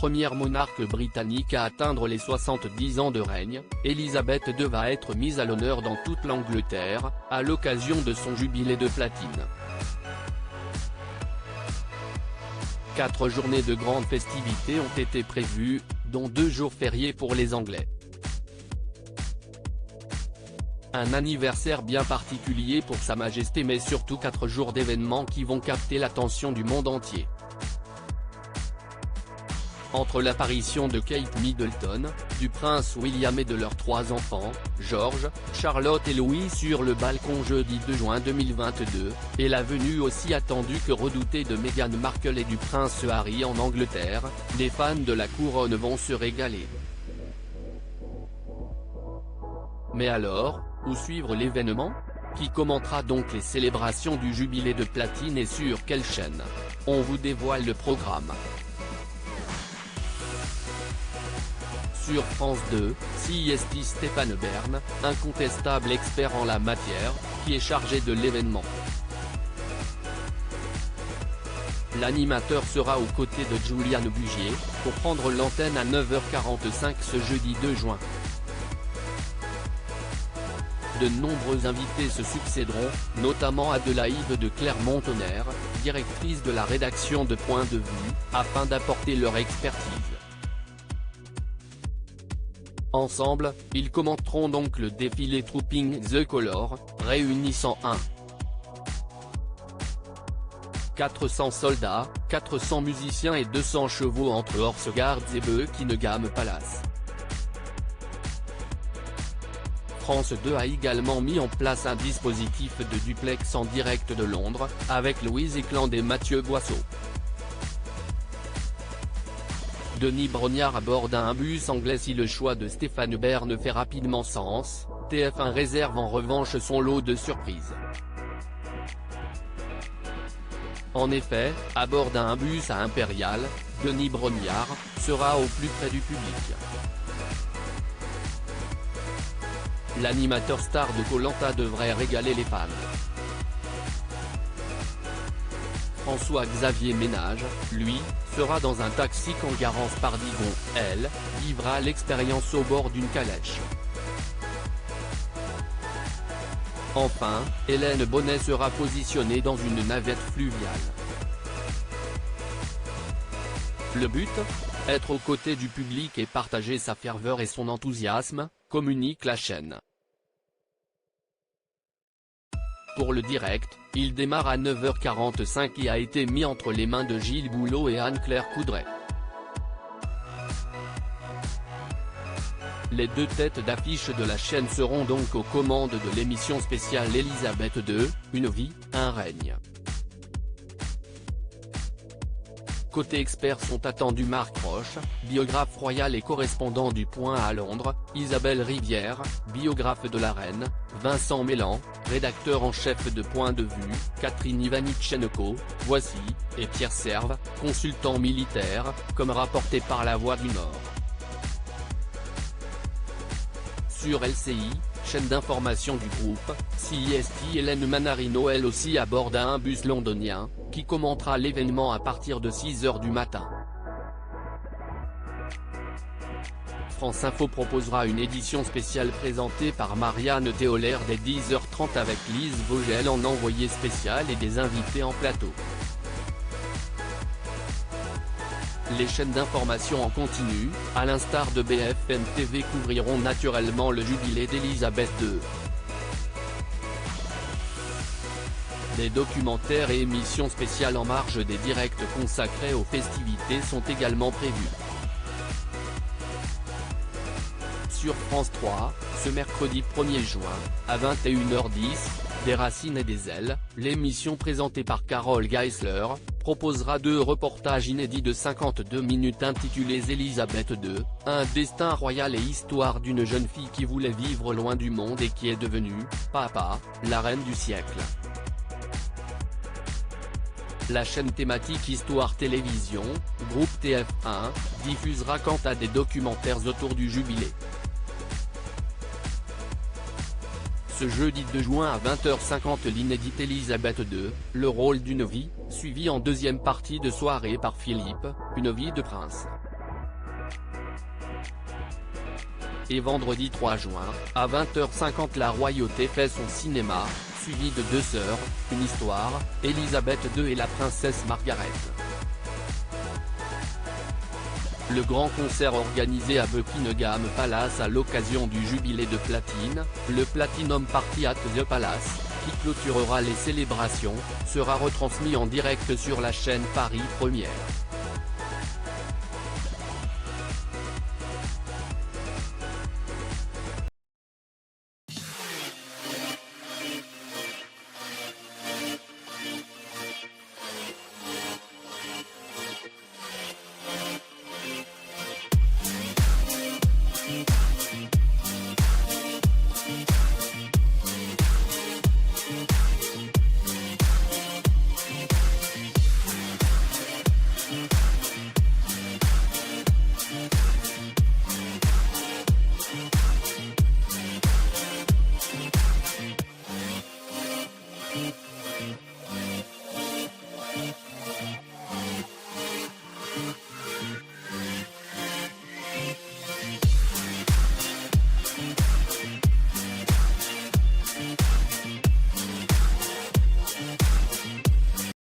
première monarque britannique à atteindre les 70 ans de règne, Elisabeth II va être mise à l'honneur dans toute l'Angleterre, à l'occasion de son jubilé de platine. 4 journées de grandes festivités ont été prévues, dont 2 jours fériés pour les Anglais. Un anniversaire bien particulier pour Sa Majesté mais surtout 4 jours d'événements qui vont capter l'attention du monde entier. Entre l'apparition de Kate Middleton, du prince William et de leurs 3 enfants, George, Charlotte et Louis sur le balcon jeudi 2 juin 2022, et la venue aussi attendue que redoutée de Meghan Markle et du prince Harry en Angleterre, les fans de la couronne vont se régaler. Mais alors, où suivre l'événement? Qui commentera donc les célébrations du jubilé de platine et sur quelle chaîne? On vous dévoile le programme. Sur France 2, CST Stéphane Bern, incontestable expert en la matière, qui est chargé de l'événement. L'animateur sera aux côtés de Juliane Bugier, pour prendre l'antenne à 9h45 ce jeudi 2 juin. De nombreux invités se succéderont, notamment Adélaïde de Clermont-Tonnerre, directrice de la rédaction de Point de Vue, afin d'apporter leur expertise. Ensemble, ils commenteront donc le défilé Trooping the Colour, réunissant 400 soldats, 400 musiciens et 200 chevaux entre Horse Guards et Buckingham Palace. France 2 a également mis en place un dispositif de duplex en direct de Londres, avec Louise Ekland et Mathieu Boisseau. Denis Brognard aborde un bus anglais. Si le choix de Stéphane Bern fait rapidement sens, TF1 réserve en revanche son lot de surprises. En effet, à bord d'un bus à Impérial, Denis Brognard sera au plus près du public. L'animateur star de Koh-Lanta devrait régaler les fans. François-Xavier Ménage, lui, sera dans un taxi quand Garance Pardigon, elle, vivra l'expérience au bord d'une calèche. Enfin, Hélène Bonnet sera positionnée dans une navette fluviale. Le but? Être aux côtés du public et partager sa ferveur et son enthousiasme, communique la chaîne. Pour le direct, il démarre à 9h45 et a été mis entre les mains de Gilles Boulot et Anne-Claire Coudray. Les 2 têtes d'affiche de la chaîne seront donc aux commandes de l'émission spéciale Elisabeth II, Une vie, un règne. Côté experts sont attendus Marc Roche, biographe royal et correspondant du Point à Londres, Isabelle Rivière, biographe de la reine, Vincent Mélan, rédacteur en chef de Point de Vue, Catherine Ivanichenko, Voici, et Pierre Serve, consultant militaire, comme rapporté par La Voix du Nord. Sur LCI, chaîne d'information du groupe, CST, Hélène Manarino elle aussi aborde un bus londonien, qui commentera l'événement à partir de 6h du matin. France Info proposera une édition spéciale présentée par Marianne Théolaire dès 10h30 avec Lise Vogel en envoyé spécial et des invités en plateau. Les chaînes d'information en continu, à l'instar de BFM TV, couvriront naturellement le jubilé d'Elisabeth II. Des documentaires et émissions spéciales en marge des directs consacrés aux festivités sont également prévus. Sur France 3, ce mercredi 1er juin, à 21h10, Des racines et des ailes, l'émission présentée par Carole Geisler, proposera 2 reportages inédits de 52 minutes intitulés Elisabeth II, un destin royal et histoire d'une jeune fille qui voulait vivre loin du monde et qui est devenue, papa, la reine du siècle. La chaîne thématique Histoire Télévision, groupe TF1, diffusera quant à des documentaires autour du jubilé. Ce jeudi 2 juin à 20h50 l'inédite Elisabeth II, le rôle d'une vie, suivi en deuxième partie de soirée par Philippe, Une vie de prince. Et vendredi 3 juin, à 20h50 la royauté fait son cinéma, suivi de Deux sœurs, une histoire, Elisabeth II et la princesse Margaret. Le grand concert organisé à Buckingham Palace à l'occasion du jubilé de platine, le Platinum Party at the Palace, qui clôturera les célébrations, sera retransmis en direct sur la chaîne Paris Première.